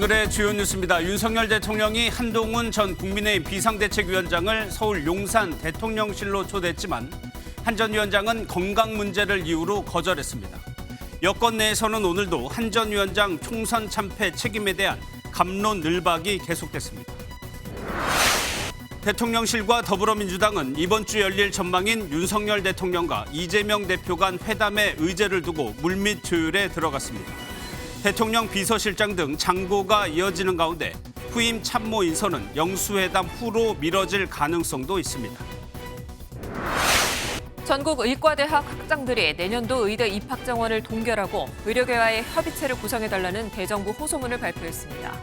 오늘의 주요 뉴스입니다. 윤석열 대통령이 한동훈 전 국민의힘 비상대책위원장을 서울 용산 대통령실로 초대했지만 한 전 위원장은 건강 문제를 이유로 거절했습니다. 여권 내에서는 오늘도 한 전 위원장 총선 참패 책임에 대한 갑론 늘박이 계속됐습니다. 대통령실과 더불어민주당은 이번 주 열릴 전망인 윤석열 대통령과 이재명 대표 간 회담의 의제를 두고 물밑 조율에 들어갔습니다. 대통령 비서실장 등 장고가 이어지는 가운데 후임 참모 인선은 영수회담 후로 미뤄질 가능성도 있습니다. 전국 의과대학 학장들이 내년도 의대 입학 정원을 동결하고 의료계와의 협의체를 구성해달라는 대정부 호소문을 발표했습니다.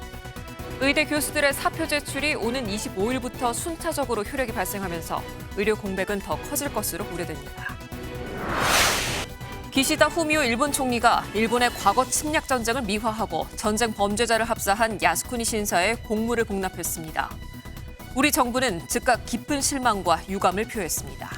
의대 교수들의 사표 제출이 오는 25일부터 순차적으로 효력이 발생하면서 의료 공백은 더 커질 것으로 우려됩니다. 기시다 후미오 일본 총리가 일본의 과거 침략 전쟁을 미화하고 전쟁 범죄자를 합사한 야스쿠니 신사에 공물을 복납했습니다. 우리 정부는 즉각 깊은 실망과 유감을 표했습니다.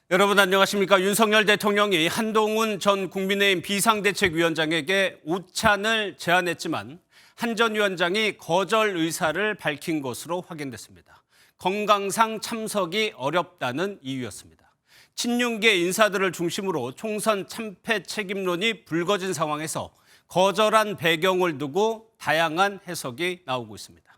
여러분 안녕하십니까. 윤석열 대통령이 한동훈 전 국민의힘 비상대책위원장에게 오찬을 제안했지만 한 전 위원장이 거절 의사를 밝힌 것으로 확인됐습니다. 건강상 참석이 어렵다는 이유였습니다. 친윤계 인사들을 중심으로 총선 참패 책임론이 불거진 상황에서 거절한 배경을 두고 다양한 해석이 나오고 있습니다.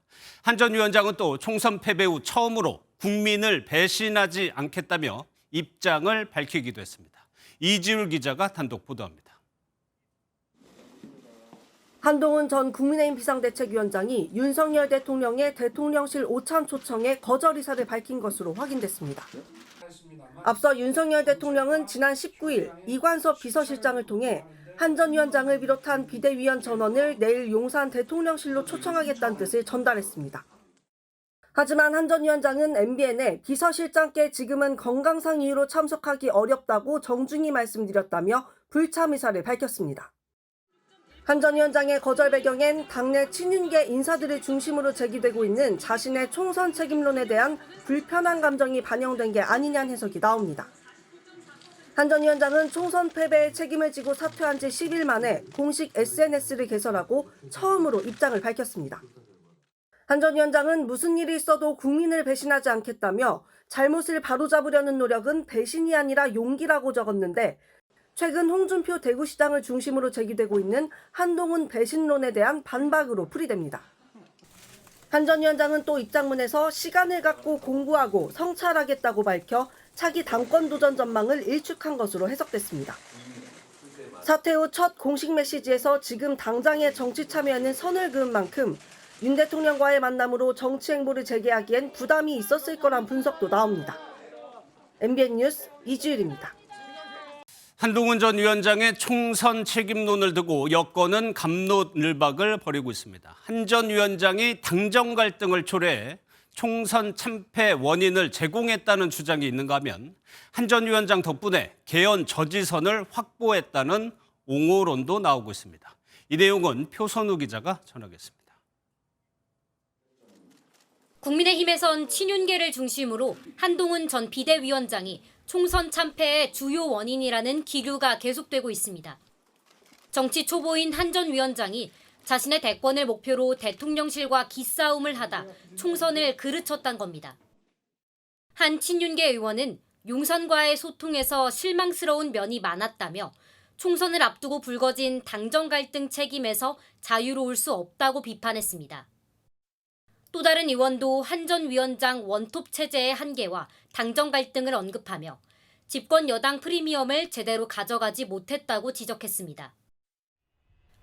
한 전 위원장은 또 총선 패배 후 처음으로 국민을 배신하지 않겠다며 입장을 밝히기도 했습니다. 이지율 기자가 단독 보도합니다. 한동훈 전 국민의힘 비상대책위원장이 윤석열 대통령의 대통령실 오찬 초청에 거절 의사를 밝힌 것으로 확인됐습니다. 앞서 윤석열 대통령은 지난 19일 이관섭 비서실장을 통해 한 전 위원장을 비롯한 비대위원 전원을 내일 용산 대통령실로 초청하겠다는 뜻을 전달했습니다. 하지만 한 전 위원장은 MBN에 비서실장께 지금은 건강상 이유로 참석하기 어렵다고 정중히 말씀드렸다며 불참 의사를 밝혔습니다. 한 전 위원장의 거절 배경엔 당내 친윤계 인사들을 중심으로 제기되고 있는 자신의 총선 책임론에 대한 불편한 감정이 반영된 게 아니냐는 해석이 나옵니다. 한 전 위원장은 총선 패배의 책임을 지고 사퇴한 지 10일 만에 공식 SNS를 개설하고 처음으로 입장을 밝혔습니다. 한 전 위원장은 무슨 일이 있어도 국민을 배신하지 않겠다며 잘못을 바로잡으려는 노력은 배신이 아니라 용기라고 적었는데 최근 홍준표 대구시장을 중심으로 제기되고 있는 한동훈 배신론에 대한 반박으로 풀이됩니다. 한 전 위원장은 또 입장문에서 시간을 갖고 공부하고 성찰하겠다고 밝혀 차기 당권 도전 전망을 일축한 것으로 해석됐습니다. 사퇴 후 첫 공식 메시지에서 지금 당장의 정치 참여에는 선을 그은 만큼 윤 대통령과의 만남으로 정치 행보를 재개하기엔 부담이 있었을 거란 분석도 나옵니다. MBN 뉴스 이주율입니다. 한동훈 전 위원장의 총선 책임론을 두고 여권은 갑론을박을 벌이고 있습니다. 한 전 위원장이 당정 갈등을 초래해 총선 참패 원인을 제공했다는 주장이 있는가 하면 한 전 위원장 덕분에 개헌 저지선을 확보했다는 옹호론도 나오고 있습니다. 이 내용은 표선우 기자가 전하겠습니다. 국민의힘에선 친윤계를 중심으로 한동훈 전 비대위원장이 총선 참패의 주요 원인이라는 기류가 계속되고 있습니다. 정치 초보인 한 전 위원장이 자신의 대권을 목표로 대통령실과 기싸움을 하다 총선을 그르쳤단 겁니다. 한 친윤계 의원은 용산과의 소통에서 실망스러운 면이 많았다며 총선을 앞두고 불거진 당정 갈등 책임에서 자유로울 수 없다고 비판했습니다. 또 다른 의원도 한 전 위원장 원톱 체제의 한계와 당정 갈등을 언급하며 집권 여당 프리미엄을 제대로 가져가지 못했다고 지적했습니다.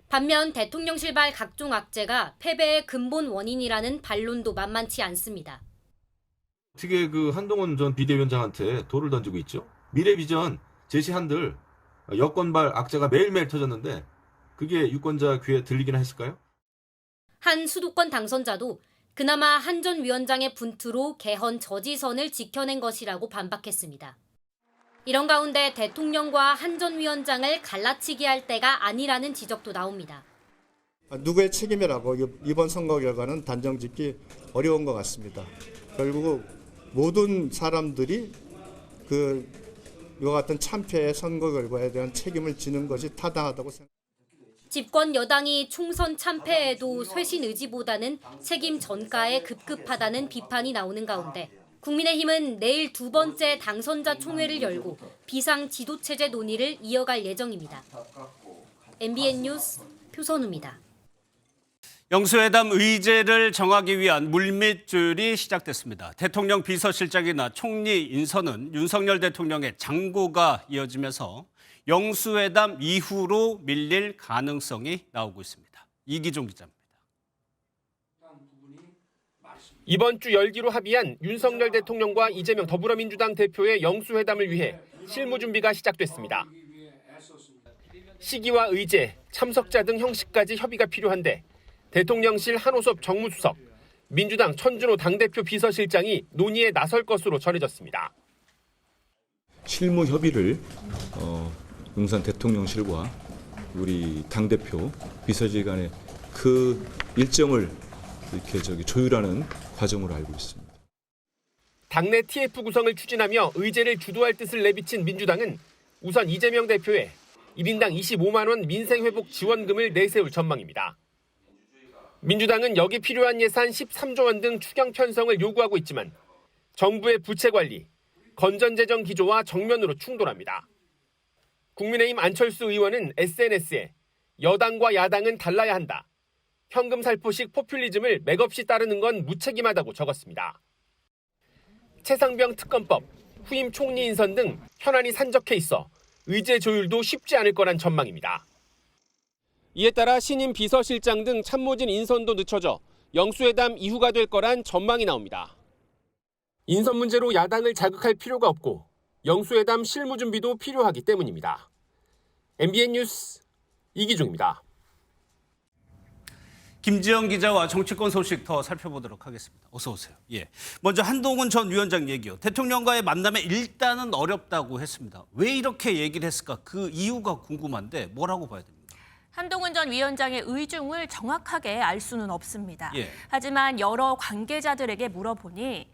반면 대통령실발 각종 악재가 패배의 근본 원인이라는 반론도 만만치 않습니다. 어떻게 한동훈 전 비대위원장한테 돌을 던지고 있죠? 미래 비전 제시한들 여권발 악재가 매일매일 터졌는데 그게 유권자 귀에 들리긴 했을까요? 한 수도권 당선자도 그나마 한 전 위원장의 분투로 개헌 저지선을 지켜낸 것이라고 반박했습니다. 이런 가운데 대통령과 한 전 위원장을 갈라치기 할 때가 아니라는 지적도 나옵니다. 누구의 책임이라고 이번 선거 결과는 단정짓기 어려운 것 같습니다. 결국 모든 사람들이 이와 같은 참패의 선거 결과에 대한 책임을 지는 것이 타당하다고 생각합니다. 집권 여당이 총선 참패에도 쇄신 의지보다는 책임 전가에 급급하다는 비판이 나오는 가운데 국민의힘은 내일 두 번째 당선자 총회를 열고 비상 지도체제 논의를 이어갈 예정입니다. MBN 뉴스 표선우입니다. 영수회담 의제를 정하기 위한 물밑 조율이 시작됐습니다. 대통령 비서실장이나 총리 인선은 윤석열 대통령의 장고가 이어지면서 영수회담 이후로 밀릴 가능성이 나오고 있습니다. 이기종 기자입니다. 이번 주 열기로 합의한 윤석열 대통령과 이재명 더불어민주당 대표의 영수회담을 위해 실무 준비가 시작됐습니다. 시기와 의제, 참석자 등 형식까지 협의가 필요한데 대통령실 한호섭 정무수석, 민주당 천준호 당대표 비서실장이 논의에 나설 것으로 전해졌습니다. 실무 협의를 용산 대통령실과 우리 당대표 비서실 간의 그 일정을 이렇게 조율하는 과정으로 알고 있습니다. 당내 TF 구성을 추진하며 의제를 주도할 뜻을 내비친 민주당은 우선 이재명 대표의 1인당 25만 원 민생회복 지원금을 내세울 전망입니다. 민주당은 여기 필요한 예산 13조 원 등 추경 편성을 요구하고 있지만 정부의 부채 관리, 건전재정 기조와 정면으로 충돌합니다. 국민의힘 안철수 의원은 SNS에 여당과 야당은 달라야 한다. 현금 살포식 포퓰리즘을 맥없이 따르는 건 무책임하다고 적었습니다. 최상병 특검법, 후임 총리 인선 등 현안이 산적해 있어 의제 조율도 쉽지 않을 거란 전망입니다. 이에 따라 신임 비서실장 등 참모진 인선도 늦춰져 영수회담 이후가 될 거란 전망이 나옵니다. 인선 문제로 야당을 자극할 필요가 없고 영수회담 실무 준비도 필요하기 때문입니다. MBN 뉴스 이기중입니다. 김지영 기자와 정치권 소식 더 살펴보도록 하겠습니다. 어서 오세요. 예. 먼저 한동훈 전 위원장 얘기요. 대통령과의 만남에 일단은 어렵다고 했습니다. 왜 이렇게 얘기를 했을까? 그 이유가 궁금한데 뭐라고 봐야 됩니까? 한동훈 전 위원장의 의중을 정확하게 알 수는 없습니다. 예. 하지만 여러 관계자들에게 물어보니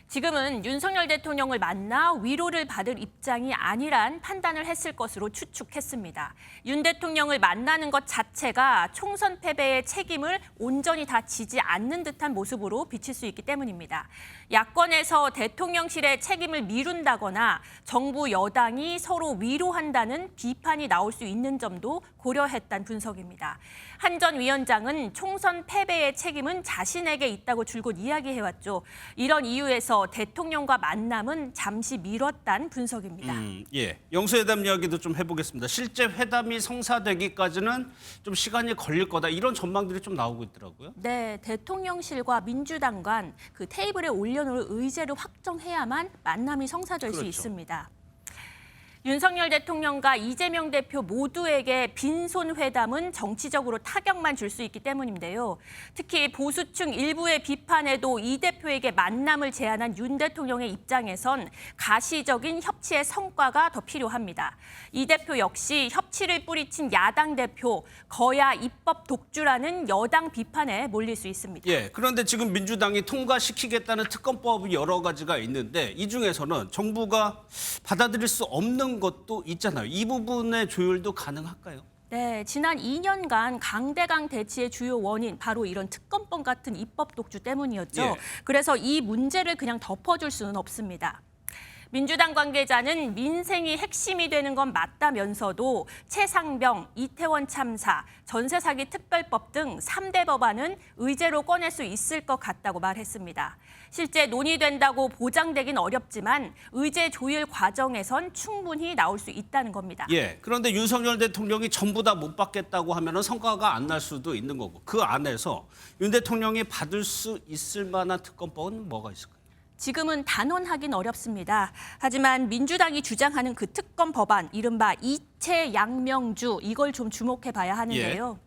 지금은 윤석열 대통령을 만나 위로를 받을 입장이 아니란 판단을 했을 것으로 추측했습니다. 윤 대통령을 만나는 것 자체가 총선 패배의 책임을 온전히 다 지지 않는 듯한 모습으로 비칠 수 있기 때문입니다. 야권에서 대통령실의 책임을 미룬다거나 정부 여당이 서로 위로한다는 비판이 나올 수 있는 점도 고려했다는 분석입니다. 한 전 위원장은 총선 패배의 책임은 자신에게 있다고 줄곧 이야기해왔죠. 이런 이유에서 대통령과 만남은 잠시 미뤘다는 분석입니다. 예, 영수회담 이야기도 좀 해보겠습니다. 실제 회담이 성사되기까지는 좀 시간이 걸릴 거다 이런 전망들이 좀 나오고 있더라고요. 네, 대통령실과 민주당 간 그 테이블에 올려놓을 의제를 확정해야만 만남이 성사될 수 있습니다. 윤석열 대통령과 이재명 대표 모두에게 빈손 회담은 정치적으로 타격만 줄 수 있기 때문인데요. 특히 보수층 일부의 비판에도 이 대표에게 만남을 제안한 윤 대통령의 입장에선 가시적인 협치의 성과가 더 필요합니다. 이 대표 역시 협치를 뿌리친 야당 대표, 거야 입법 독주라는 여당 비판에 몰릴 수 있습니다. 예, 그런데 지금 민주당이 통과시키겠다는 특검법이 여러 가지가 있는데 이 중에서는 정부가 받아들일 수 없는 것도 있잖아요. 이 부분의 조율도 가능할까요? 네, 지난 2년간 강대강 대치의 주요 원인 바로 이런 특검법 같은 입법 독주 때문이었죠. 예. 그래서 이 문제를 그냥 덮어줄 수는 없습니다. 민주당 관계자는 민생이 핵심이 되는 건 맞다면서도 최상병, 이태원 참사, 전세 사기 특별법 등 3대 법안은 의제로 꺼낼 수 있을 것 같다고 말했습니다. 실제 논의된다고 보장되긴 어렵지만 의제 조율 과정에선 충분히 나올 수 있다는 겁니다. 예, 그런데 윤석열 대통령이 전부 다 못 받겠다고 하면 성과가 안 날 수도 있는 거고 그 안에서 윤 대통령이 받을 수 있을 만한 특검법은 뭐가 있을까요? 지금은 단언하긴 어렵습니다. 하지만 민주당이 주장하는 그 특검 법안, 이른바 이채양명주, 이걸 좀 주목해 봐야 하는데요.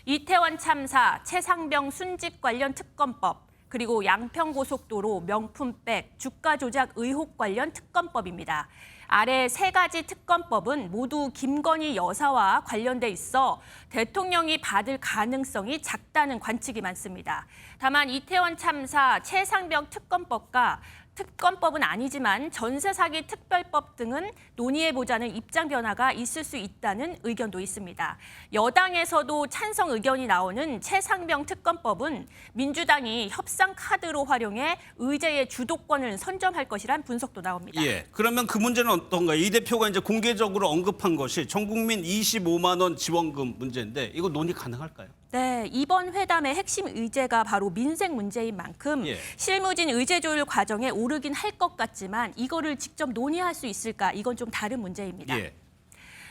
이태원 참사, 최상병 순직 관련 특검법, 그리고 양평고속도로 명품백, 주가 조작 의혹 관련 특검법입니다. 아래 세 가지 특검법은 모두 김건희 여사와 관련돼 있어 대통령이 받을 가능성이 작다는 관측이 많습니다. 다만 이태원 참사 최상병 특검법과 특검법은 아니지만 전세 사기 특별법 등은 논의해보자는 입장 변화가 있을 수 있다는 의견도 있습니다. 여당에서도 찬성 의견이 나오는 최상병 특검법은 민주당이 협상 카드로 활용해 의제의 주도권을 선점할 것이란 분석도 나옵니다. 예. 그러면 그 문제는 어떤가요? 이 대표가 이제 공개적으로 언급한 것이 전 국민 25만 원 지원금 문제인데 이거 논의 가능할까요? 네, 이번 회담의 핵심 의제가 바로 민생 문제인 만큼 예. 실무진 의제 조율 과정에 오르긴 할 것 같지만 이거를 직접 논의할 수 있을까? 이건 좀 다른 문제입니다. 예.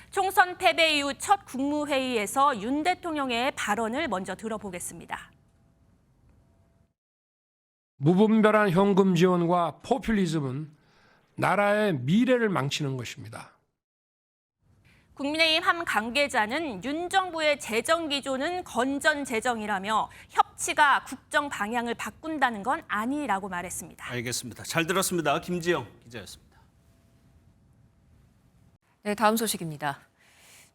총선 패배 이후 첫 국무회의에서 윤 대통령의 발언을 먼저 들어보겠습니다. 무분별한 현금 지원과 포퓰리즘은 나라의 미래를 망치는 것입니다. 국민의힘 한 관계자는 윤 정부의 재정 기조는 건전 재정이라며 협치가 국정 방향을 바꾼다는 건 아니라고 말했습니다. 알겠습니다. 잘 들었습니다. 김지영 기자였습니다. 네, 다음 소식입니다.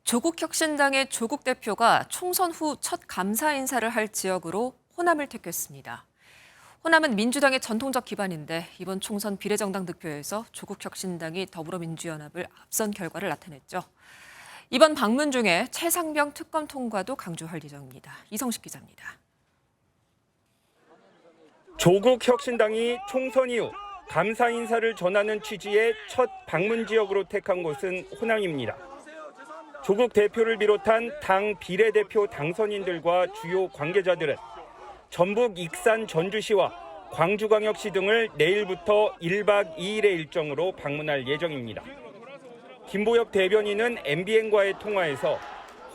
조국혁신당의 조국 대표가 총선 후 첫 감사 인사를 할 지역으로 호남을 택했습니다. 호남은 민주당의 전통적 기반인데 이번 총선 비례정당 득표에서 조국혁신당이 더불어민주연합을 앞선 결과를 나타냈죠. 이번 방문 중에 최상병 특검 통과도 강조할 예정입니다. 이성식 기자입니다. 조국혁신당이 총선 이후 감사 인사를 전하는 취지의 첫 방문 지역으로 택한 곳은 호남입니다. 조국 대표를 비롯한 당 비례대표 당선인들과 주요 관계자들은 전북 익산 전주시와 광주광역시 등을 내일부터 1박 2일의 일정으로 방문할 예정입니다. 김보엽 대변인은 MBN과의 통화에서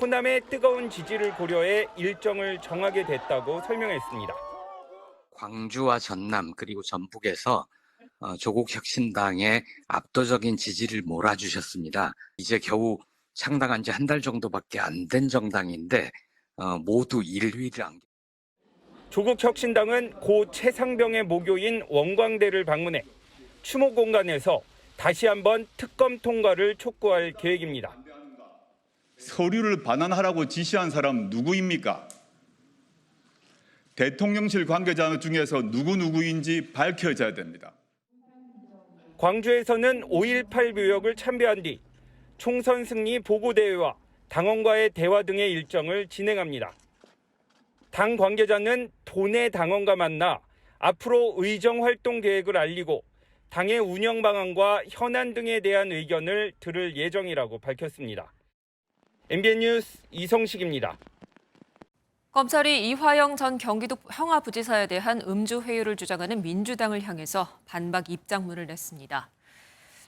호남의 뜨거운 지지를 고려해 일정을 정하게 됐다고 설명했습니다. 광주와 전남 그리고 전북에서 조국혁신당의 압도적인 지지를 몰아주셨습니다. 이제 겨우 창당한 지 한 달 정도밖에 안 된 정당인데 모두 1위를 안겼습니다. 조국혁신당은 고 최상병의 모교인 원광대를 방문해 추모 공간에서 다시 한번 특검 통과를 촉구할 계획입니다. 서류를 반환하라고 지시한 사람 누구입니까? 대통령실 관계자 중에서 누구인지 밝혀져야 됩니다. 광주에서는 5.18 묘역을 참배한 뒤 총선 승리 보고대회와 당원과의 대화 등의 일정을 진행합니다. 당 관계자는 도내 당원과 만나 앞으로 의정 활동 계획을 알리고 당의 운영 방안과 현안 등에 대한 의견을 들을 예정이라고 밝혔습니다. MBN 뉴스 이성식입니다. 검찰이 이화영 전 경기도 평화부지사에 대한 음주 회유를 주장하는 민주당을 향해서 반박 입장문을 냈습니다.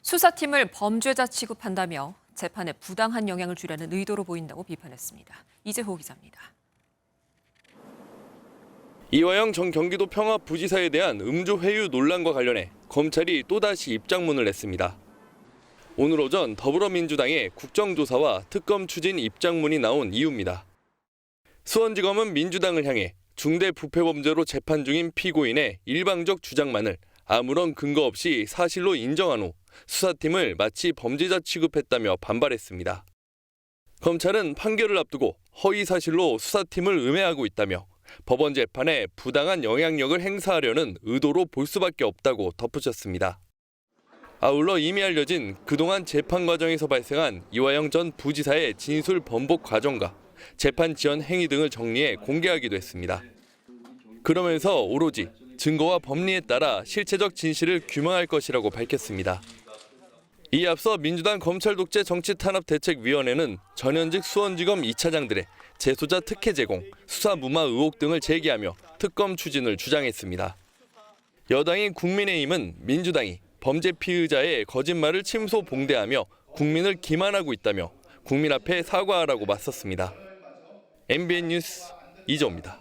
수사팀을 범죄자 취급한다며 재판에 부당한 영향을 주려는 의도로 보인다고 비판했습니다. 이재호 기자입니다. 이화영 전 경기도 평화부지사에 대한 음주 회유 논란과 관련해 검찰이 또다시 입장문을 냈습니다. 오늘 오전 더불어민주당의 국정조사와 특검 추진 입장문이 나온 이유입니다. 수원지검은 민주당을 향해 중대부패범죄로 재판 중인 피고인의 일방적 주장만을 아무런 근거 없이 사실로 인정한 후 수사팀을 마치 범죄자 취급했다며 반발했습니다. 검찰은 판결을 앞두고 허위 사실로 수사팀을 음해하고 있다며 법원 재판에 부당한 영향력을 행사하려는 의도로 볼 수밖에 없다고 덧붙였습니다. 아울러 이미 알려진 그동안 재판 과정에서 발생한 이화영 전 부지사의 진술 번복 과정과 재판 지연 행위 등을 정리해 공개하기도 했습니다. 그러면서 오로지 증거와 법리에 따라 실체적 진실을 규명할 것이라고 밝혔습니다. 이에 앞서 민주당 검찰독재 정치탄압대책위원회는 전현직 수원지검 2차장들의 재소자 특혜 제공, 수사 무마 의혹 등을 제기하며 특검 추진을 주장했습니다. 여당인 국민의힘은 민주당이 범죄 피의자의 거짓말을 침소 봉대하며 국민을 기만하고 있다며 국민 앞에 사과하라고 맞섰습니다. MBN 뉴스 이재호입니다.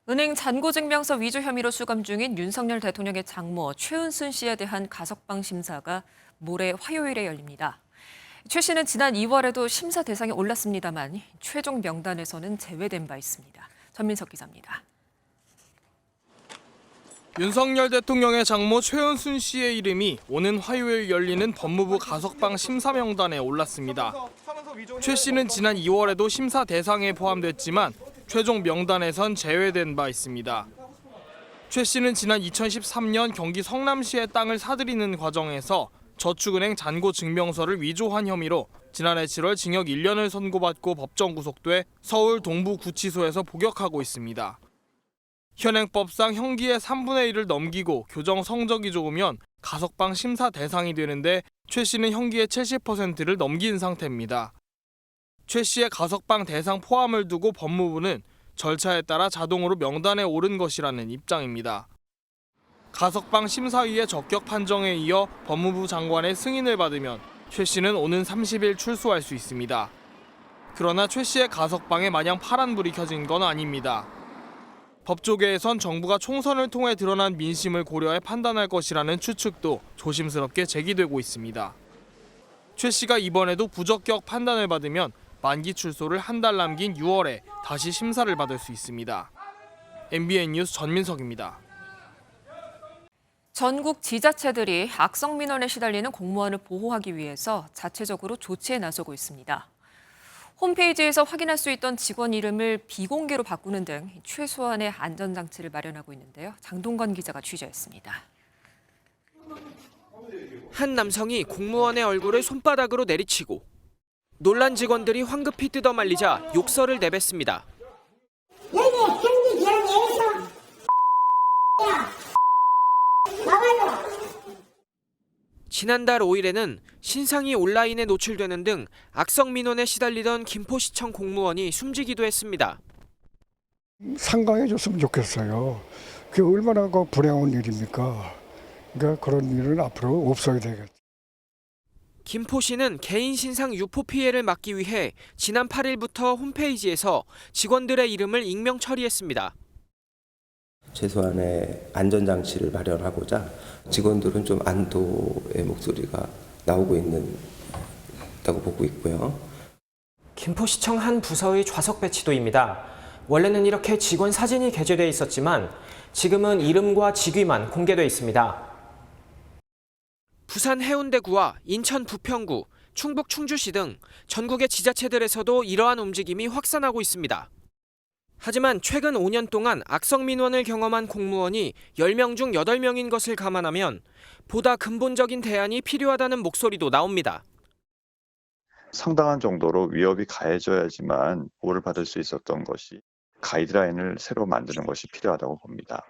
은행 잔고증명서 위조 혐의로 수감 중인 윤석열 대통령의 장모 최은순 씨에 대한 가석방 심사가 모레 화요일에 열립니다. 최 씨는 지난 2월에도 심사 대상에 올랐습니다만 최종 명단에서는 제외된 바 있습니다. 전민석 기자입니다. 윤석열 대통령의 장모 최은순 씨의 이름이 오는 화요일 열리는 법무부 가석방 심사 명단에 올랐습니다. 최 씨는 지난 2월에도 심사 대상에 포함됐지만 최종 명단에선 제외된 바 있습니다. 최 씨는 지난 2013년 경기 성남시의 땅을 사들이는 과정에서 저축은행 잔고 증명서를 위조한 혐의로 지난해 7월 징역 1년을 선고받고 법정 구속돼 서울 동부구치소에서 복역하고 있습니다. 현행법상 형기의 3분의 1을 넘기고 교정 성적이 좋으면 가석방 심사 대상이 되는데 최 씨는 형기의 70%를 넘긴 상태입니다. 최 씨의 가석방 대상 포함을 두고 법무부는 절차에 따라 자동으로 명단에 오른 것이라는 입장입니다. 가석방 심사위의 적격 판정에 이어 법무부 장관의 승인을 받으면 최 씨는 오는 30일 출소할 수 있습니다. 그러나 최 씨의 가석방에 마냥 파란불이 켜진 건 아닙니다. 법조계에선 정부가 총선을 통해 드러난 민심을 고려해 판단할 것이라는 추측도 조심스럽게 제기되고 있습니다. 최 씨가 이번에도 부적격 판단을 받으면 만기 출소를 한 달 남긴 6월에 다시 심사를 받을 수 있습니다. MBN 뉴스 전민석입니다. 전국 지자체들이 악성 민원에 시달리는 공무원을 보호하기 위해서 자체적으로 조치에 나서고 있습니다. 홈페이지에서 확인할 수 있던 직원 이름을 비공개로 바꾸는 등 최소한의 안전장치를 마련하고 있는데요. 장동건 기자가 취재했습니다. 한 남성이 공무원의 얼굴을 손바닥으로 내리치고 놀란 직원들이 황급히 뜯어말리자 욕설을 내뱉습니다. 여기 행리위원회에서 나와요. 지난달 5일에는 신상이 온라인에 노출되는 등 악성 민원에 시달리던 김포시청 공무원이 숨지기도 했습니다. 상가해줬으면 좋겠어요. 그게 얼마나 불행한 일입니까? 그러니까 그런 일은 앞으로 없어야 되겠죠. 김포시는 개인 신상 유포 피해를 막기 위해 지난 8일부터 홈페이지에서 직원들의 이름을 익명 처리했습니다. 최소한의 안전장치를 마련하고자 직원들은 좀 안도의 목소리가 나오고 있다고 보고 있고요. 김포시청 한 부서의 좌석 배치도입니다. 원래는 이렇게 직원 사진이 게재돼 있었지만 지금은 이름과 직위만 공개돼 있습니다. 부산 해운대구와 인천 부평구, 충북 충주시 등 전국의 지자체들에서도 이러한 움직임이 확산하고 있습니다. 하지만 최근 5년 동안 악성 민원을 경험한 공무원이 10명 중 8명인 것을 감안하면 보다 근본적인 대안이 필요하다는 목소리도 나옵니다. 상당한 정도로 위협이 가해져야지만 보호를 받을 수 있었던 것이 가이드라인을 새로 만드는 것이 필요하다고 봅니다.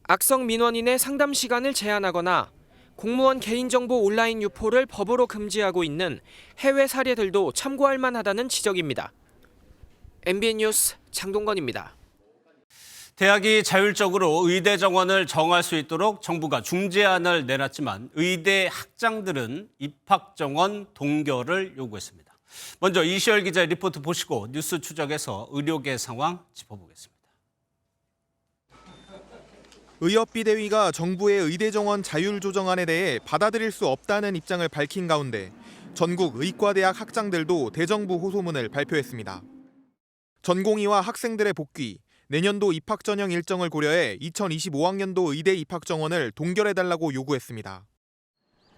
악성 민원인의 상담 시간을 제한하거나 공무원 개인정보 온라인 유포를 법으로 금지하고 있는 해외 사례들도 참고할 만하다는 지적입니다. MBN 뉴스 장동건입니다. 대학이 자율적으로 의대 정원을 정할 수 있도록 정부가 중재안을 내놨지만 의대 학장들은 입학 정원 동결을 요구했습니다. 먼저 이시열 기자의 리포트 보시고 뉴스 추적해서 의료계 상황 짚어보겠습니다. 의협비대위가 정부의 의대 정원 자율 조정안에 대해 받아들일 수 없다는 입장을 밝힌 가운데 전국 의과대학 학장들도 대정부 호소문을 발표했습니다. 전공의와 학생들의 복귀, 내년도 입학 전형 일정을 고려해 2025학년도 의대 입학 정원을 동결해달라고 요구했습니다.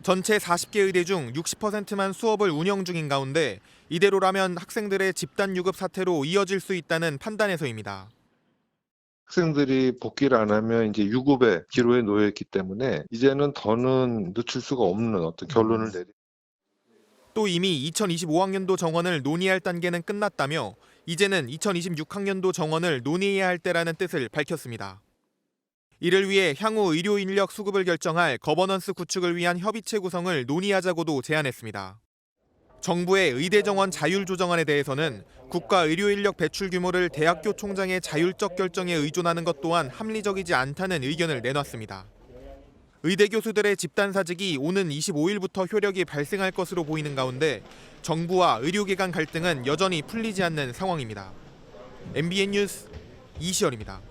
전체 40개 의대 중 60%만 수업을 운영 중인 가운데 이대로라면 학생들의 집단 유급 사태로 이어질 수 있다는 판단에서입니다. 학생들이 복귀를 안 하면 이제 유급의 기로에 놓여 있기 때문에 이제는 더는 늦출 수가 없는 어떤 결론을 내리. 또 이미 2025학년도 정원을 논의할 단계는 끝났다며 이제는 2026학년도 정원을 논의해야 할 때라는 뜻을 밝혔습니다. 이를 위해 향후 의료 인력 수급을 결정할 거버넌스 구축을 위한 협의체 구성을 논의하자고도 제안했습니다. 정부의 의대 정원 자율 조정안에 대해서는 국가 의료 인력 배출 규모를 대학교 총장의 자율적 결정에 의존하는 것 또한 합리적이지 않다는 의견을 내놨습니다. 의대 교수들의 집단 사직이 오는 25일부터 효력이 발생할 것으로 보이는 가운데 정부와 의료기관 갈등은 여전히 풀리지 않는 상황입니다. MBN 뉴스 이시열입니다.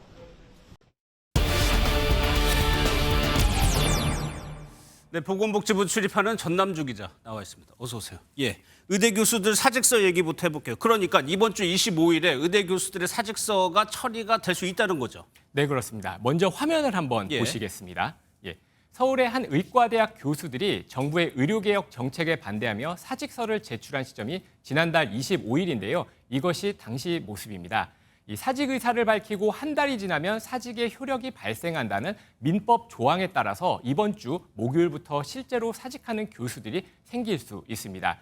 네, 보건복지부 출입하는 전남주 기자 나와 있습니다. 어서 오세요. 예, 의대 교수들 사직서 얘기부터 해볼게요. 그러니까 이번 주 25일에 의대 교수들의 사직서가 처리가 될 수 있다는 거죠? 네, 그렇습니다. 먼저 화면을 한번 보시겠습니다. 서울의 한 의과대학 교수들이 정부의 의료개혁 정책에 반대하며 사직서를 제출한 시점이 지난달 25일인데요. 이것이 당시 모습입니다. 이 사직 의사를 밝히고 한 달이 지나면 사직의 효력이 발생한다는 민법 조항에 따라서 이번 주 목요일부터 실제로 사직하는 교수들이 생길 수 있습니다.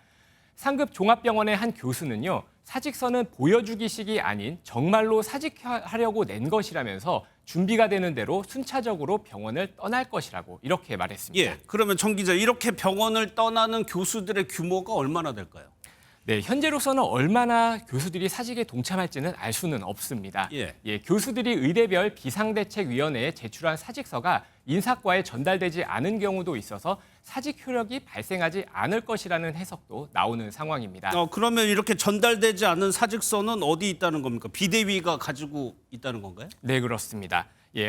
상급 종합병원의 한 교수는요, 사직서는 보여주기식이 아닌 정말로 사직하려고 낸 것이라면서 준비가 되는 대로 순차적으로 병원을 떠날 것이라고 이렇게 말했습니다. 예, 그러면 정 기자, 이렇게 병원을 떠나는 교수들의 규모가 얼마나 될까요? 네, 현재로서는 얼마나 교수들이 사직에 동참할지는 알 수는 없습니다. 예. 교수들이 의대별 비상대책위원회에 제출한 사직서가 인사과에 전달되지 않은 경우도 있어서 사직 효력이 발생하지 않을 것이라는 해석도 나오는 상황입니다. 그러면 이렇게 전달되지 않은 사직서는 어디 있다는 겁니까? 비대위가 가지고 있다는 건가요? 네, 그렇습니다.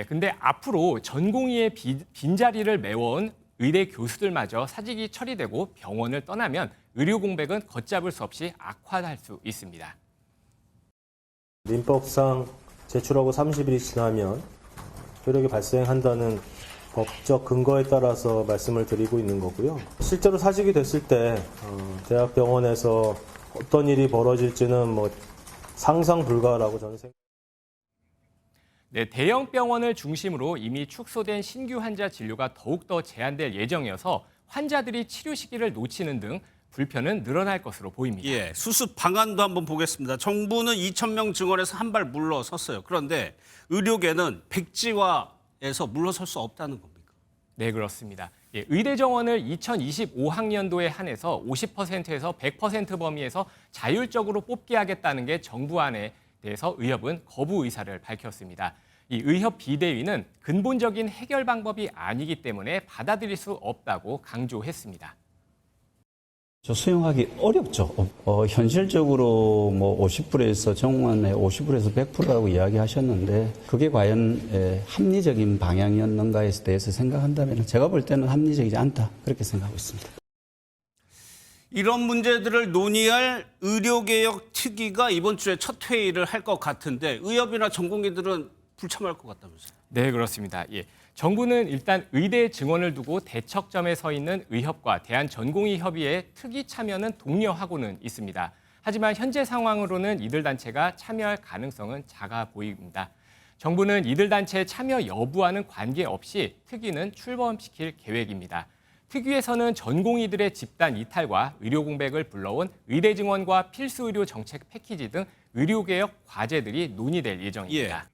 근데 앞으로 전공의의 빈자리를 메워온 의대 교수들마저 사직이 처리되고 병원을 떠나면 의료 공백은 걷잡을 수 없이 악화할 수 있습니다. 민법상 제출하고 30일이 지나면 효력이 발생한다는 법적 근거에 따라서 말씀을 드리고 있는 거고요. 실제로 사직이 됐을 때 대학병원에서 어떤 일이 벌어질지는 상상 불가라고 저는 생각합니다. 네, 대형 병원을 중심으로 이미 축소된 신규 환자 진료가 더욱더 제한될 예정이어서 환자들이 치료 시기를 놓치는 등 불편은 늘어날 것으로 보입니다. 예, 수습 방안도 한번 보겠습니다. 정부는 2,000명 증원에서 한 발 물러섰어요. 그런데 의료계는 백지화에서 물러설 수 없다는 겁니까? 네, 그렇습니다. 의대 정원을 2025학년도에 한해서 50%에서 100% 범위에서 자율적으로 뽑게 하겠다는 게 정부안에 대해서 의협은 거부 의사를 밝혔습니다. 이 의협 비대위는 근본적인 해결 방법이 아니기 때문에 받아들일 수 없다고 강조했습니다. 수용하기 어렵죠. 현실적으로 50%에서 정원의 50%에서 100%라고 이야기하셨는데 그게 과연 합리적인 방향이었는가에 대해서 생각한다면 제가 볼 때는 합리적이지 않다 그렇게 생각하고 있습니다. 이런 문제들을 논의할 의료개혁 특위가 이번 주에 첫 회의를 할 것 같은데 의협이나 전공의들은 불참할 것 같다면서요? 네, 그렇습니다. 정부는 일단 의대 증원을 두고 대척점에 서 있는 의협과 대한전공의협의회 특위 참여는 독려하고는 있습니다. 하지만 현재 상황으로는 이들 단체가 참여할 가능성은 작아 보입니다. 정부는 이들 단체 참여 여부와는 관계없이 특위는 출범시킬 계획입니다. 특위에서는 전공의들의 집단 이탈과 의료 공백을 불러온 의대 증원과 필수 의료 정책 패키지 등 의료개혁 과제들이 논의될 예정입니다.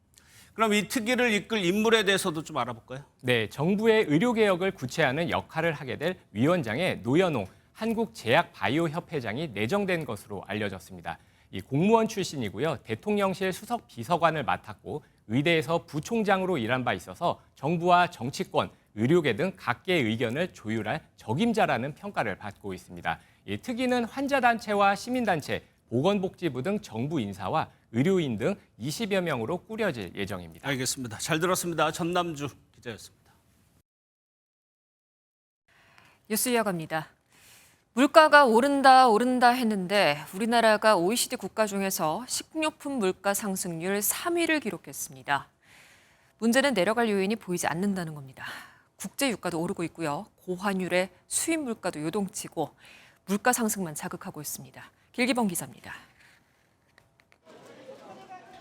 그럼 이 특위를 이끌 인물에 대해서도 좀 알아볼까요? 네, 정부의 의료개혁을 구체하는 역할을 하게 될 위원장에 노현홍 한국제약바이오협회장이 내정된 것으로 알려졌습니다. 이 공무원 출신이고요. 대통령실 수석 비서관을 맡았고 의대에서 부총장으로 일한 바 있어서 정부와 정치권, 의료계 등 각계의 의견을 조율할 적임자라는 평가를 받고 있습니다. 이 특위는 환자단체와 시민단체, 보건복지부 등 정부 인사와 의료인 등 20여 명으로 꾸려질 예정입니다. 알겠습니다. 잘 들었습니다. 전남주 기자였습니다. 뉴스 이어갑니다. 물가가 오른다 했는데 우리나라가 OECD 국가 중에서 식료품 물가 상승률 3위를 기록했습니다. 문제는 내려갈 요인이 보이지 않는다는 겁니다. 국제 유가도 오르고 있고요. 고환율의 수입 물가도 요동치고 물가 상승만 자극하고 있습니다. 길기범 기자입니다.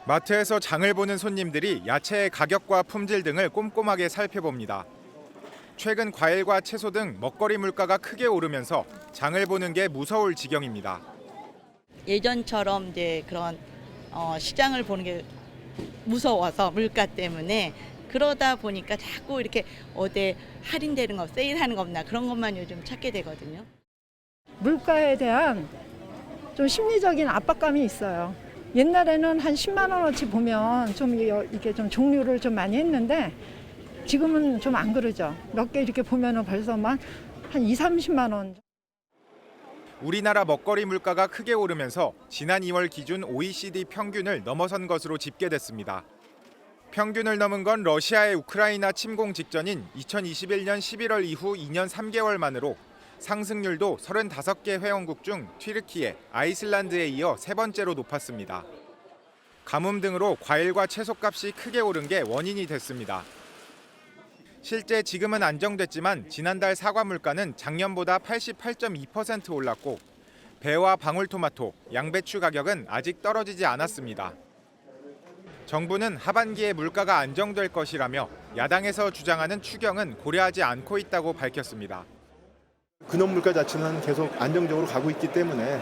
마트에서 장을 보는 손님들이 야채의 가격과 품질 등을 꼼꼼하게 살펴봅니다. 최근 과일과 채소 등 먹거리 물가가 크게 오르면서 장을 보는 게 무서울 지경입니다. 예전처럼 이제 그런 시장을 보는 게 무서워서 물가 때문에 그러다 보니까 자꾸 이렇게 어디 할인되는 거, 세일하는 거 없나 그런 것만 요즘 찾게 되거든요. 물가에 대한 좀 심리적인 압박감이 있어요. 옛날에는 한 10만 원어치 보면 좀 이렇게 좀 종류를 좀 많이 했는데 지금은 좀 안 그러죠. 몇 개 이렇게 보면은 벌써만 한 2, 30만 원. 우리나라 먹거리 물가가 크게 오르면서 지난 2월 기준 OECD 평균을 넘어선 것으로 집계됐습니다. 평균을 넘은 건 러시아의 우크라이나 침공 직전인 2021년 11월 이후 2년 3개월 만으로 상승률도 35개 회원국 중 튀르키예, 아이슬란드에 이어 세 번째로 높았습니다. 가뭄 등으로 과일과 채소값이 크게 오른 게 원인이 됐습니다. 실제 지금은 안정됐지만 지난달 사과 물가는 작년보다 88.2% 올랐고 배와 방울토마토, 양배추 가격은 아직 떨어지지 않았습니다. 정부는 하반기에 물가가 안정될 것이라며 야당에서 주장하는 추경은 고려하지 않고 있다고 밝혔습니다. 근원 물가 자체는 계속 안정적으로 가고 있기 때문에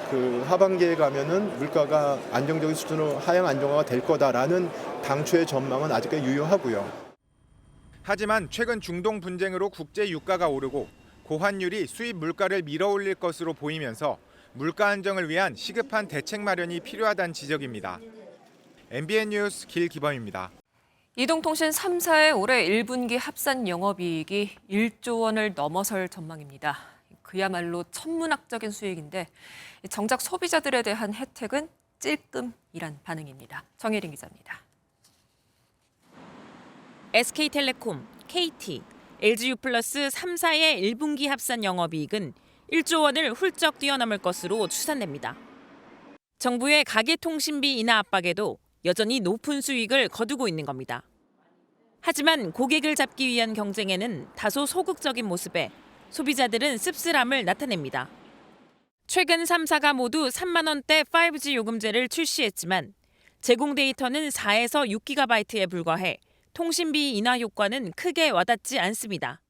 그 하반기에 가면은 물가가 안정적인 수준으로 하향 안정화가 될 거다라는 당초의 전망은 아직까지 유효하고요. 하지만 최근 중동 분쟁으로 국제 유가가 오르고 고환율이 수입 물가를 밀어올릴 것으로 보이면서 물가 안정을 위한 시급한 대책 마련이 필요하다는 지적입니다. MBN 뉴스 길기범입니다. 이동통신 3사의 올해 1분기 합산 영업이익이 1조 원을 넘어설 전망입니다. 그야말로 천문학적인 수익인데 정작 소비자들에 대한 혜택은 찔끔이란 반응입니다. 정혜린 기자입니다. SK텔레콤, KT, LGU+ 3사의 1분기 합산 영업이익은 1조 원을 훌쩍 뛰어넘을 것으로 추산됩니다. 정부의 가계통신비 인하 압박에도 여전히 높은 수익을 거두고 있는 겁니다. 하지만 고객을 잡기 위한 경쟁에는 다소 소극적인 모습에 소비자들은 씁쓸함을 나타냅니다. 최근 3사가 모두 3만 원대 5G 요금제를 출시했지만 제공 데이터는 4에서 6GB에 불과해 통신비 인하 효과는 크게 와닿지 않습니다.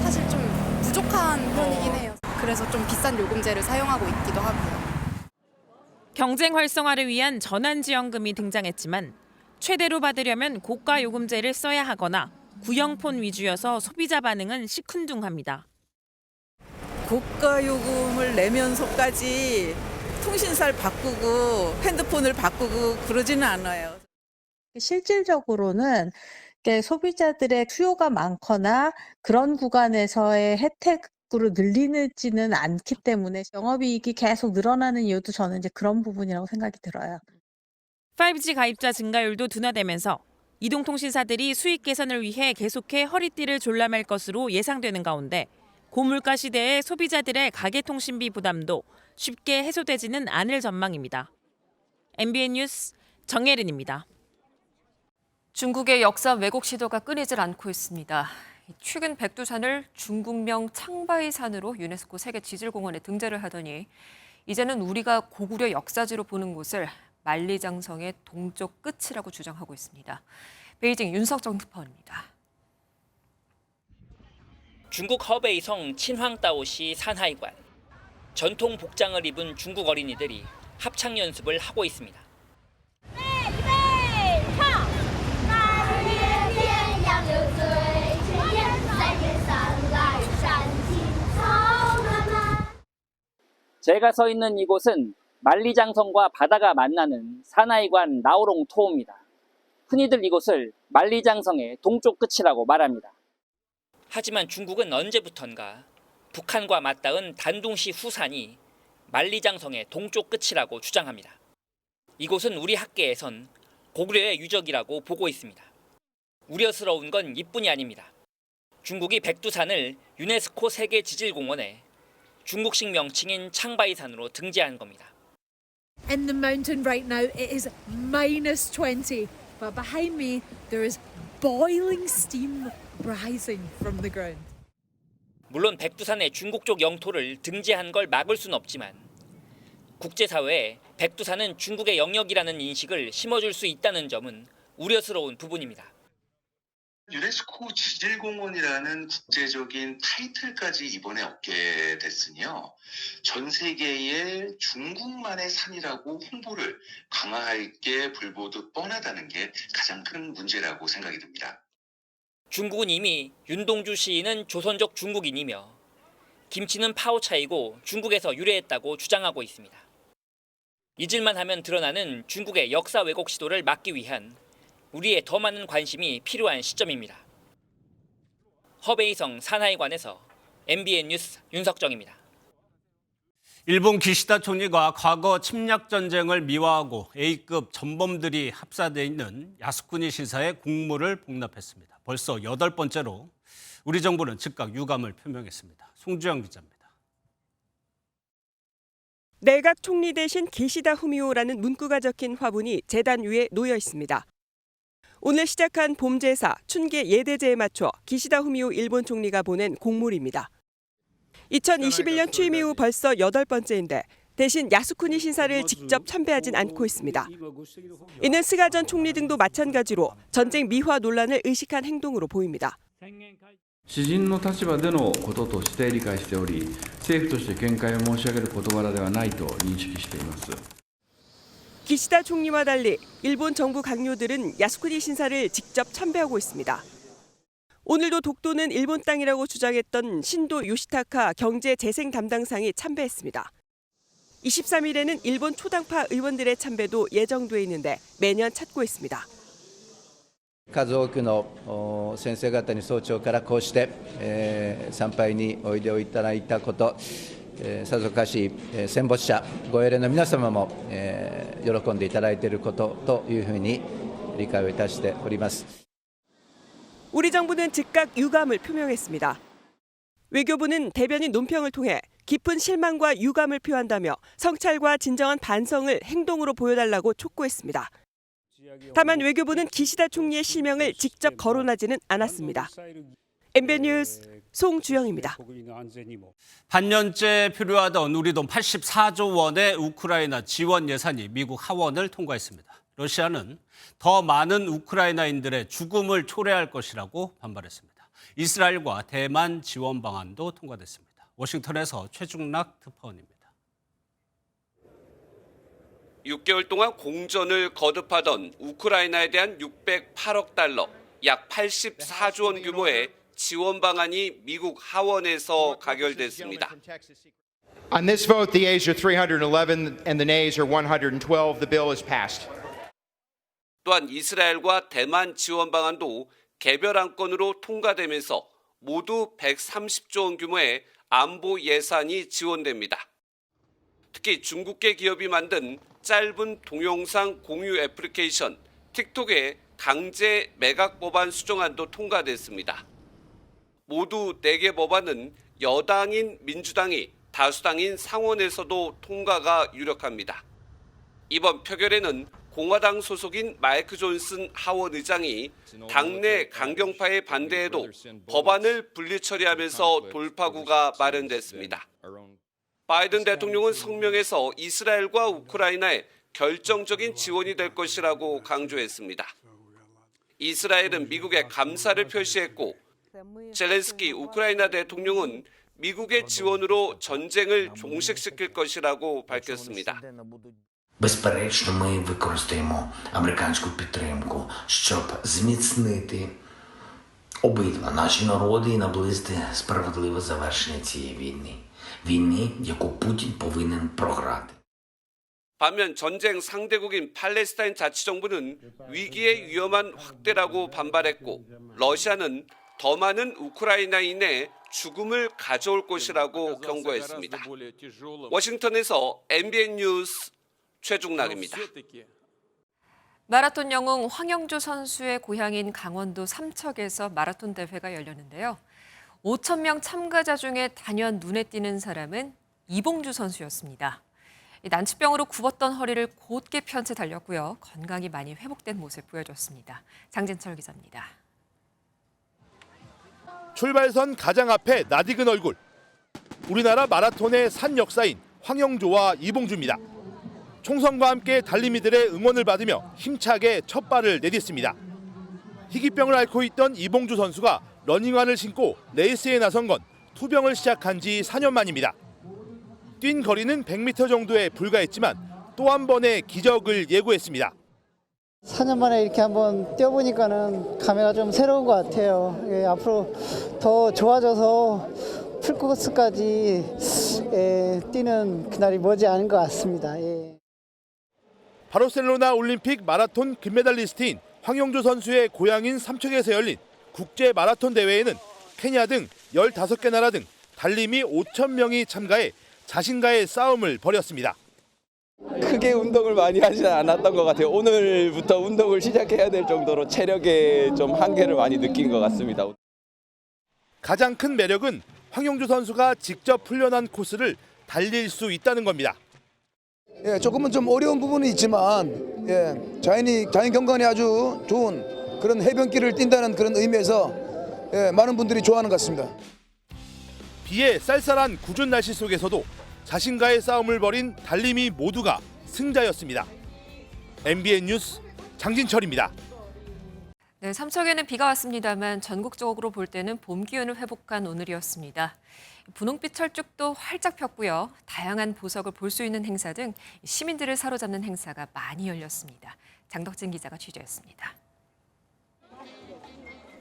사실 좀 부족한 편이긴 해요. 그래서 좀 비싼 요금제를 사용하고 있기도 하고요. 경쟁 활성화를 위한 전환지원금이 등장했지만 최대로 받으려면 고가 요금제를 써야 하거나 구형폰 위주여서 소비자 반응은 시큰둥합니다. 고가 요금을 내면서까지 통신사를 바꾸고 핸드폰을 바꾸고 그러지는 않아요. 실질적으로는 소비자들의 수요가 많거나 그런 구간에서의 혜택으로 늘리지는 않기 때문에 영업이익이 계속 늘어나는 이유도 저는 이제 그런 부분이라고 생각이 들어요. 5G 가입자 증가율도 둔화되면서 이동통신사들이 수익 개선을 위해 계속해 허리띠를 졸라맬 것으로 예상되는 가운데 고물가 시대에 소비자들의 가계통신비 부담도 쉽게 해소되지는 않을 전망입니다. MBN 뉴스 정혜린입니다. 중국의 역사 왜곡 시도가 끊이질 않고 있습니다. 최근 백두산을 중국명 창바이산으로 유네스코 세계지질공원에 등재를 하더니 이제는 우리가 고구려 역사지로 보는 곳을 만리장성의 동쪽 끝이라고 주장하고 있습니다. 베이징 윤석정 특파원입니다. 중국 허베이성 친황다오시 산하이관. 전통 복장을 입은 중국 어린이들이 합창 연습을 하고 있습니다. 제가 서 있는 이곳은 만리장성과 바다가 만나는 산하이관 나오롱토입니다. 흔히들 이곳을 만리장성의 동쪽 끝이라고 말합니다. 하지만 중국은 언제부턴가 북한과 맞닿은 단둥시 후산이 만리장성의 동쪽 끝이라고 주장합니다. 이곳은 우리 학계에선 고구려의 유적이라고 보고 있습니다. 우려스러운 건 이뿐이 아닙니다. 중국이 백두산을 유네스코 세계지질공원에 중국식 명칭인 창바이산으로 등재한 겁니다. In the mountain right now it is -20, but behind me there is boiling steam rising from the ground. 물론 백두산의 중국 쪽 영토를 등재한 걸 막을 순 없지만 국제사회에 백두산은 중국의 영역이라는 인식을 심어줄 수 있다는 점은 우려스러운 부분입니다. 유네스코 지질공원이라는 국제적인 타이틀까지 이번에 얻게 됐으니요. 전 세계에 중국만의 산이라고 홍보를 강화할 게 불보듯 뻔하다는 게 가장 큰 문제라고 생각이 듭니다. 중국은 이미 윤동주 시인은 조선족 중국인이며 김치는 파오차이고 중국에서 유래했다고 주장하고 있습니다. 잊을만 하면 드러나는 중국의 역사 왜곡 시도를 막기 위한 우리의 더 많은 관심이 필요한 시점입니다. 허베이성 산하이관에서 MBN 뉴스 윤석정입니다. 일본 기시다 총리가 과거 침략 전쟁을 미화하고 A급 전범들이 합사돼 있는 야스쿠니 신사의 공물을 복납했습니다. 벌써 8번째로 우리 정부는 즉각 유감을 표명했습니다. 송주영 기자입니다. 내각 총리 대신 기시다 후미오라는 문구가 적힌 화분이 재단 위에 놓여 있습니다. 오늘 시작한 봄제사 춘계 예대제에 맞춰 기시다 후미오 일본 총리가 보낸 공물입니다. 2021년 취임 이후 벌써 8번째인데 대신 야수쿠니 신사를 직접 참배하진 않고 있습니다. 이는 스가 전 총리 등도 마찬가지로 전쟁 미화 논란을 의식한 행동으로 보입니다. 私人の立場でのこととして理解しており、政府として見解を申し上げる事柄ではないと認識しています。 기시다 총리와 달리 일본 정부 강요들은 야수쿠니 신사를 직접 참배하고 있습니다. 오늘도 독도는 일본 땅이라고 주장했던 신도 요시타카 경제재생 담당상이 참배했습니다. 23일에는 일본 초당파 의원들의 참배도 예정돼 있는데 매년 찾고 있습니다. 数多くの先生方に早朝からこうして、参拝においでをいただいたこと、さぞかし戦没者ご英霊の皆様も、喜んでいただいていることというふうに理解をいたしております。 우리 정부는 즉각 유감을 표명했습니다. 외교부는 대변인 논평을 통해 깊은 실망과 유감을 표한다며 성찰과 진정한 반성을 행동으로 보여달라고 촉구했습니다. 다만 외교부는 기시다 총리의 실명을 직접 거론하지는 않았습니다. MBN 뉴스 송주영입니다. 반년째 필요하던 우리 돈 84조 원의 우크라이나 지원 예산이 미국 하원을 통과했습니다. 러시아는 더 많은 우크라이나인들의 죽음을 초래할 것이라고 반발했습니다. 이스라엘과 대만 지원 방안도 통과됐습니다. 워싱턴에서 최중락 특파원입니다. 6개월 동안 공전을 거듭하던 우크라이나에 대한 608억 달러, 약 84조 원 규모의 지원 방안이 미국 하원에서 가결됐습니다. On this vote, the ayes are 311 and the nays are 112. The bill is passed. 또한 이스라엘과 대만 지원 방안도 개별 안건으로 통과되면서 모두 130조 원 규모의 안보 예산이 지원됩니다. 특히 중국계 기업이 만든 짧은 동영상 공유 애플리케이션 틱톡의 강제 매각 법안 수정안도 통과됐습니다. 모두 4개 법안은 여당인 민주당이 다수당인 상원에서도 통과가 유력합니다. 이번 표결에는 공화당 소속인 마이크 존슨 하원 의장이 당내 강경파의 반대에도 법안을 분리 처리하면서 돌파구가 마련됐습니다. 바이든 대통령은 성명에서 이스라엘과 우크라이나에 결정적인 지원이 될 것이라고 강조했습니다. 이스라엘은 미국에 감사를 표시했고 젤렌스키 우크라이나 대통령은 미국의 지원으로 전쟁을 종식시킬 것이라고 밝혔습니다. Безперечно, ми використаємо американську підтримку, щоб зміцнити обидва наші народи і наблизити справедливе завершення цієї війни. Війни, яку Путін повинен програти. 반면 전쟁 상대국인 팔레스타인 자치정부는 위기의 위험한 확대라고 반발했고 러시아는 더 많은 우크라이나인의 죽음을 가져올 것이라고 경고했습니다. 워싱턴에서 MBN 뉴스 최중락입니다. 마라톤 영웅 황영조 선수의 고향인 강원도 삼척에서 마라톤 대회가 열렸는데요. 5천 명 참가자 중에 단연 눈에 띄는 사람은 이봉주 선수였습니다. 난치병으로 굽었던 허리를 곧게 편 채 달렸고요. 건강이 많이 회복된 모습 보여줬습니다. 장진철 기자입니다. 출발선 가장 앞에 낯익은 얼굴. 우리나라 마라톤의 산 역사인 황영조와 이봉주입니다. 총선과 함께 달리미들의 응원을 받으며 힘차게 첫 발을 내딛습니다. 희귀병을 앓고 있던 이봉주 선수가 러닝화를 신고 레이스에 나선 건 투병을 시작한 지 4년 만입니다. 뛴 거리는 100m 정도에 불과했지만 또 한 번의 기적을 예고했습니다. 4년 만에 이렇게 한번 뛰어보니까는 감회가 좀 새로운 것 같아요. 앞으로 더 좋아져서 풀코스까지 뛰는 그날이 머지 않은 것 같습니다. 바르셀로나 올림픽 마라톤 금메달리스트인 황영조 선수의 고향인 삼척에서 열린 국제 마라톤 대회에는 케냐 등 15개 나라 등 달림이 5천 명이 참가해 자신과의 싸움을 벌였습니다. 크게 운동을 많이 하지 않았던 것 같아요. 오늘부터 운동을 시작해야 될 정도로 체력에 좀 한계를 많이 느낀 것 같습니다. 가장 큰 매력은 황영조 선수가 직접 훈련한 코스를 달릴 수 있다는 겁니다. 조금은 좀 어려운 부분이 있지만 자연 경관이 아주 좋은 그런 해변길을 뛴다는 그런 의미에서 많은 분들이 좋아하는 것 같습니다. 비에 쌀쌀한 궂은 날씨 속에서도 자신과의 싸움을 벌인 달림이 모두가 승자였습니다. MBN 뉴스 장진철입니다. 네, 삼척에는 비가 왔습니다만 전국적으로 볼 때는 봄 기운을 회복한 오늘이었습니다. 분홍빛 철쭉도 활짝 폈고요. 다양한 보석을 볼 수 있는 행사 등 시민들을 사로잡는 행사가 많이 열렸습니다. 장덕진 기자가 취재했습니다.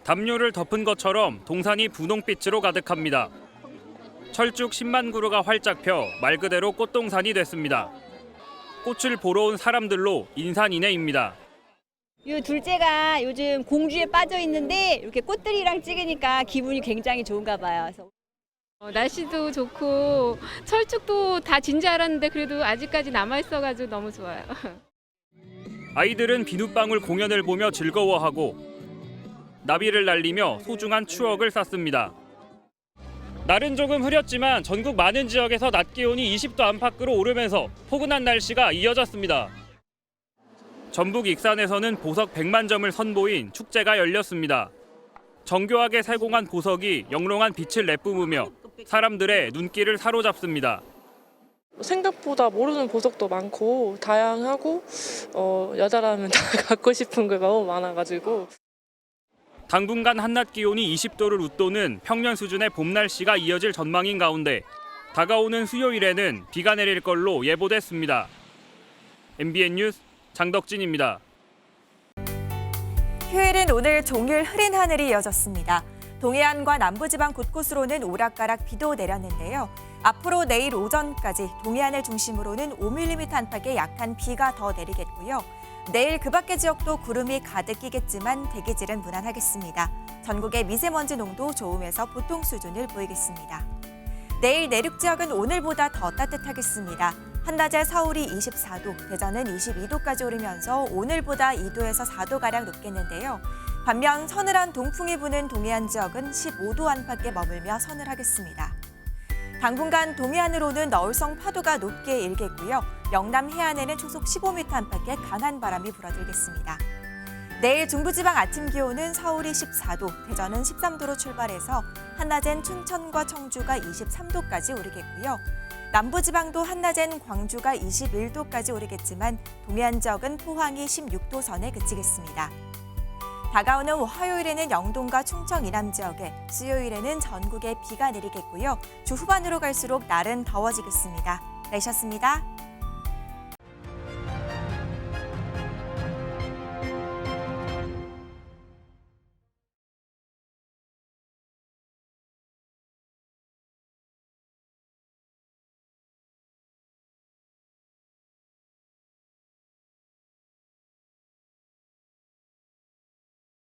담요를 덮은 것처럼 동산이 분홍빛으로 가득합니다. 철쭉 10만 그루가 활짝 펴 말 그대로 꽃동산이 됐습니다. 꽃을 보러 온 사람들로 인산인해입니다. 이 둘째가 요즘 공주에 빠져 있는데 이렇게 꽃들이랑 찍으니까 기분이 굉장히 좋은가 봐요. 그래서 날씨도 좋고 철쭉도 다 진 줄 알았는데 그래도 아직까지 남아있어가지고 너무 좋아요. 아이들은 비눗방울 공연을 보며 즐거워하고 나비를 날리며 소중한 추억을 쌓습니다. 날은 조금 흐렸지만 전국 많은 지역에서 낮 기온이 20도 안팎으로 오르면서 포근한 날씨가 이어졌습니다. 전북 익산에서는 보석 100만 점을 선보인 축제가 열렸습니다. 정교하게 세공한 보석이 영롱한 빛을 내뿜으며 사람들의 눈길을 사로잡습니다. 생각보다 모르는 보석도 많고 다양하고 여자라면 다 갖고 싶은 게 너무 많아가지고 당분간 한낮 기온이 20도를 웃도는 평년 수준의 봄 날씨가 이어질 전망인 가운데 다가오는 수요일에는 비가 내릴 걸로 예보됐습니다. MBN 뉴스 장덕진입니다. 휴일인 오늘 종일 흐린 하늘이 이어졌습니다. 동해안과 남부지방 곳곳으로는 오락가락 비도 내렸는데요. 앞으로 내일 오전까지 동해안을 중심으로는 5mm 안팎의 약한 비가 더 내리겠고요. 내일 그 밖의 지역도 구름이 가득 끼겠지만 대기질은 무난하겠습니다. 전국의 미세먼지 농도 좋음에서 보통 수준을 보이겠습니다. 내일 내륙 지역은 오늘보다 더 따뜻하겠습니다. 한낮에 서울이 24도, 대전은 22도까지 오르면서 오늘보다 2도에서 4도가량 높겠는데요. 반면 서늘한 동풍이 부는 동해안 지역은 15도 안팎에 머물며 서늘하겠습니다. 당분간 동해안으로는 너울성 파도가 높게 일겠고요. 영남 해안에는 초속 15m 안팎의 강한 바람이 불어들겠습니다. 내일 중부지방 아침 기온은 서울이 14도, 대전은 13도로 출발해서 한낮엔 춘천과 청주가 23도까지 오르겠고요. 남부지방도 한낮엔 광주가 21도까지 오르겠지만 동해안 지역은 포항이 16도 선에 그치겠습니다. 다가오는 화요일에는 영동과 충청 이남 지역에, 수요일에는 전국에 비가 내리겠고요. 주 후반으로 갈수록 날은 더워지겠습니다. 내셨습니다.